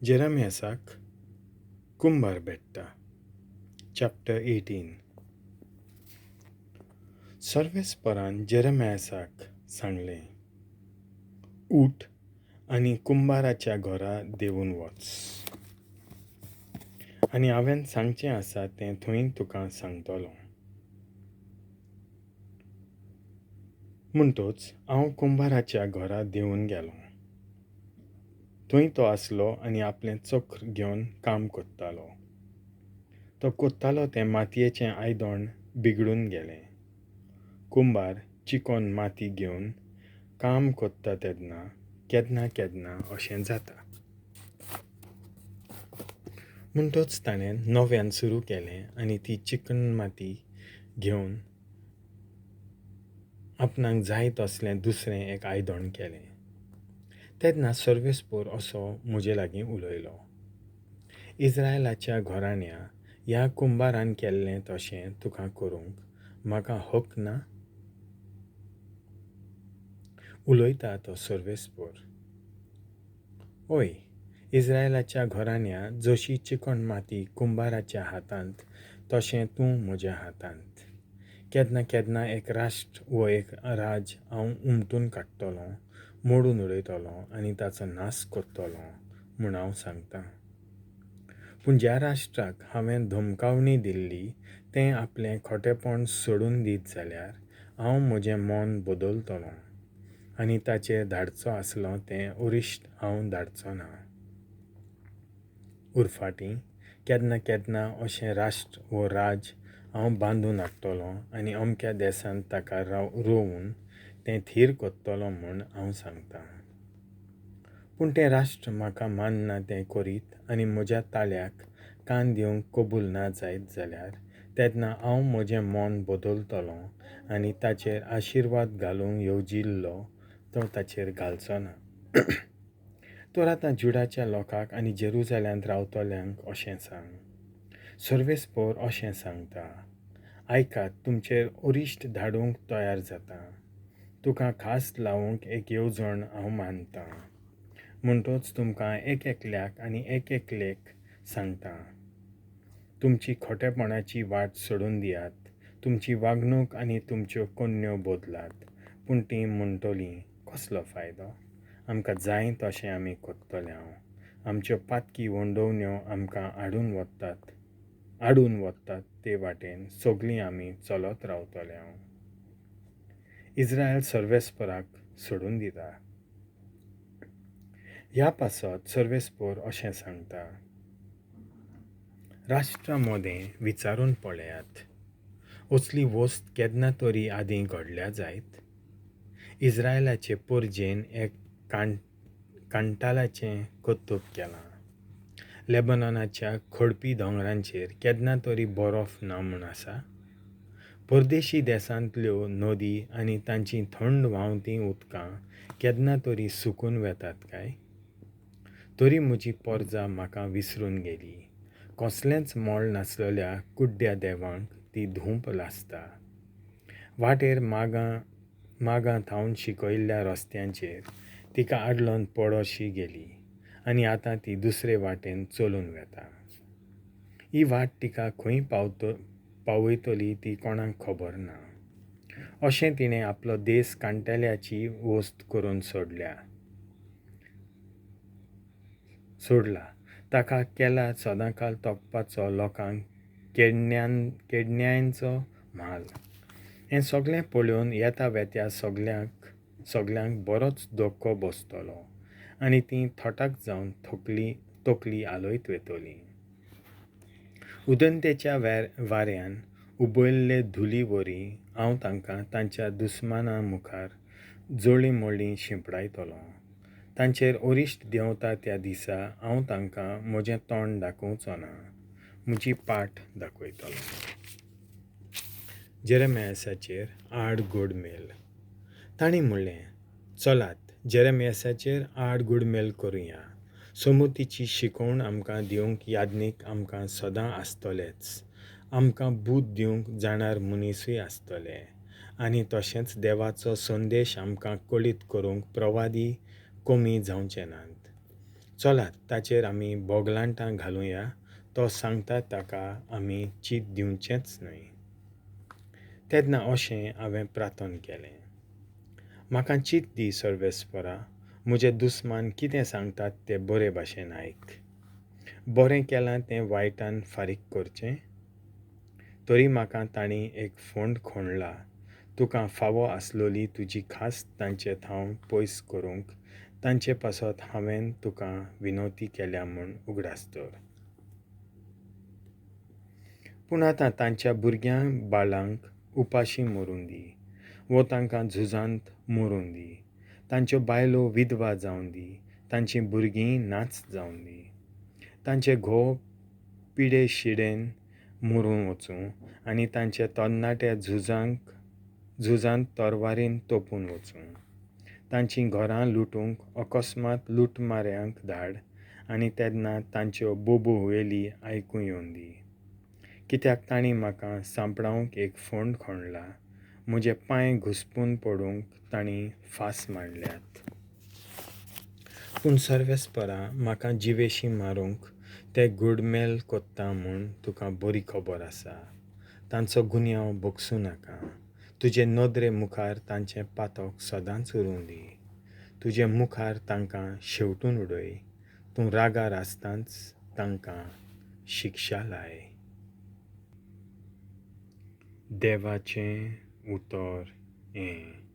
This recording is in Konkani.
Jeremiasak कुंभार भेटता. Chapter 18. सर्वेस्परान जेरेमियासाक सांगलें, उठ आनी कुंभाराच्या घरा देंवून वच, आनी हांवें सांगचें आसा तें थंय तुका सांगतलों. म्हणटच हांव कुंभाराच्या घरा देंवून गेलों. थंय तो आसलो आनी आपलें चक्र घेवन काम कोत्तालो. तो कोत्तालो तें मातयेचें आयदन बिगडून गेलें. कुंभार चिकोन माती घेवन काम कोत्ता तेदना केन्ना अशें जाता. म्हणटच ताणें नव्यान सुरू केलें आनी ती चिकन माती घेवन आपणाक जाय तसलें दुसरें एक आयदन केलें. तेदना सर्वेस्पोर असो म्हजे लागीं उलयलो, इस्रायलाच्या घराण्या ह्या कुंभारान केल्लें तशें तुका करूंक म्हाका हक ना? उलयता तो सर्वेस्पोर, ओय, इस्रायलाच्या घराण्या जशी चिकण माती कुंभाराच्या हातांत तशें तूं म्हज्या हातांत. केन्ना एक राष्ट्र वो एक राज हांव उमटून काडटलों, मोडून उडयतलों आनी ताचो नाश करतलों म्हूण हांव सांगतां. पूण ज्या राष्ट्राक हांवें धमकावणी दिल्ली तें आपलें खोटेपण सोडून दीत जाल्यार हांव म्हजें मन बदलतलों आनी ताचेर धाडचो आसलो तें उरिश्ट हांव धाडचो ना. उरफाटीं केन्ना अशें राष्ट्र वो राज हांव बांदून हाडटलों आनी अमक्या देशांत ताका रोवून तें थीर कोत्तलों म्हूण हांव सांगतां. पूण तें राष्ट्र म्हाका मानना तें करीत आनी म्हज्या ताळ्याक कान दिवंक कबूल ना जायत जाल्यार तेन्ना हांव म्हजें मन बदलतलों आनी ताचेर आशिर्वाद घालूंक येवजिल्लो तो ताचेर घालचो ना. तर आतां जुडाच्या लोकांक आनी जेरुजाल्यांत रावतल्यांक अशें सांग, सर्वेस्पोर अशें सांगता, आयकात, तुमचेर उरिश्ट धाडूंक तयार जाता. तुका खास लावूंक एक येवजण हांव मानतां. म्हणटच तुमकां एकल्याक आनी एकलेक सांगता, तुमची खोटेपणाची वाट सोडून दियात, तुमची वागणूक आनी तुमच्यो कन्यो बदलात. पूण तीं म्हणटलीं, कसलो फायदो? आमकां जाय तशें आमी कोत्तले हांव. आमच्यो पातकी वंडोवण्यो आमकां आडून वतात ते वाटेन सगळीं आमी चलत रावतले हांव. इस्रायल सर्वेस्पराक सोडून दिता. ह्या पासत सर्वेस्पोर अशें सांगता, राष्ट्रा मोदें विचारून पळयात, असली वस्त केन्ना तरी आदीं घडल्या जायत. इस्रायलाचे पर्जेन एक कांटालाचें कोतूब केलां. लेबनॉनाच्या खडपी दोंगरांचेर केन्ना तरी बरफ ना म्हूण आसा. परदेशी देशांतल्यो नदी आनी तांची थंड व्हांवतीं उदकां केन्ना तरी सुकून वेतात काय? तरी म्हजी पोरजां म्हाका विसरून गेली. कसलेंच मोल नासलेल्या कुड्ड्या देवांक ती धूप लासता. वाटेर मागां थावन शिकयल्ल्या रस्त्यांचेर तिका आडलोन पडोशी गेली आनी आतां ती दुसरे वाटेन चलून वेता. ही वाट तिका खंय पावयतली ती कोणाक खबर ना. अशें तिणें आपलो देश कांटेल्याची वस्त करून सोडला. ताका केला सदांकाल तोपपाचो लोकांक केडण्यांचो म्हाल. हें सगळें पळोवन येता वेत्या सगल्यांक बरोच धक्को बसतलो आनी तीं थोटाक जावन तकली आलयत वेतलीं. उदंतेच्या वाऱ्यान उबयल्ले धुली वरी हांव तांकां तांच्या दुस्मानां मुखार जळी मळी शिंपडायतलों. तांचेर उरिश्ट देंवता त्या दिसा हांव तांकां म्हजें तोंड दाखोवचो ना, म्हजी पाट दाखयतलों. जेरेमियासाचेर आड घोडमेल. तांणी म्हणलें, चलात, जेरेमियासाचेर आड घोडमेल करुया. समृद्धीची शिकवण आमकां दिवंक याज्ञीक आमकां सदां आसतलेच. आमकां बूद दिवंक जाणार मनीसूय आसतले. आनी तशेंच देवाचो संदेश आमकां कळीत करूंक प्रवादी कमी जावचे नात. चलात ताचेर आमी बोगलांटां घालुया. तो सांगता ताका आमी चीत दिवचेंच न्हय. तेन्ना अशें हांवें प्रार्थन केलें. म्हाका चीत दी सर्वेस्परा. म्हजे दुस्मान कितें सांगतात तें बरे भाशेन आयक. बरें केलां तें वायटान फारीक करचें. तरी म्हाका तांणी एक फôndd खonnला. तुका फावो आसलोली तुजी खास तांचे थांव पयस करूंक तांचे पासत हांवें तुका विनोती केल्या म्हूण उगडास तर. पूण आतां तांच्या भुरग्यांक बाळांक उपाशी मरून दी. वो तांकां झुजांत मरून दी. तांच्यो बायलो विधवा जावन दी. तांचीं भुरगीं नाच जावन दी. तांचे घोव पिडे शिडेन मरून वचूं आनी तांचे तरणाटे झुजांत तरवारीन तोपून वचूं. तांचीं घरां लुटूंक अकस्मात लुटमाऱ्यांक धाड आनी तेन्ना तांच्यो बोबोवेली आयकूं येवन दी. कित्याक तांणी म्हाका सांपडावंक एक फôndd खonnला. म्हजे पांय घुस्पून पडूंक तांणी फास मांडल्यात. पूण सर्वेस्परा म्हाका जिवेशी मारूंक ते घुडमेल कोत्ता म्हूण तुका बरी खबर आसा. तांचो गुन्यांव भोगसूं नाका. तुजे नदरे मुखार तांचें पातक सदांच उरूं दी. तुजे मुखार तांकां शेवटून उडय. तूं रागार आसतांच तांकां शिक्षा लाय. देवाचें उतर हें.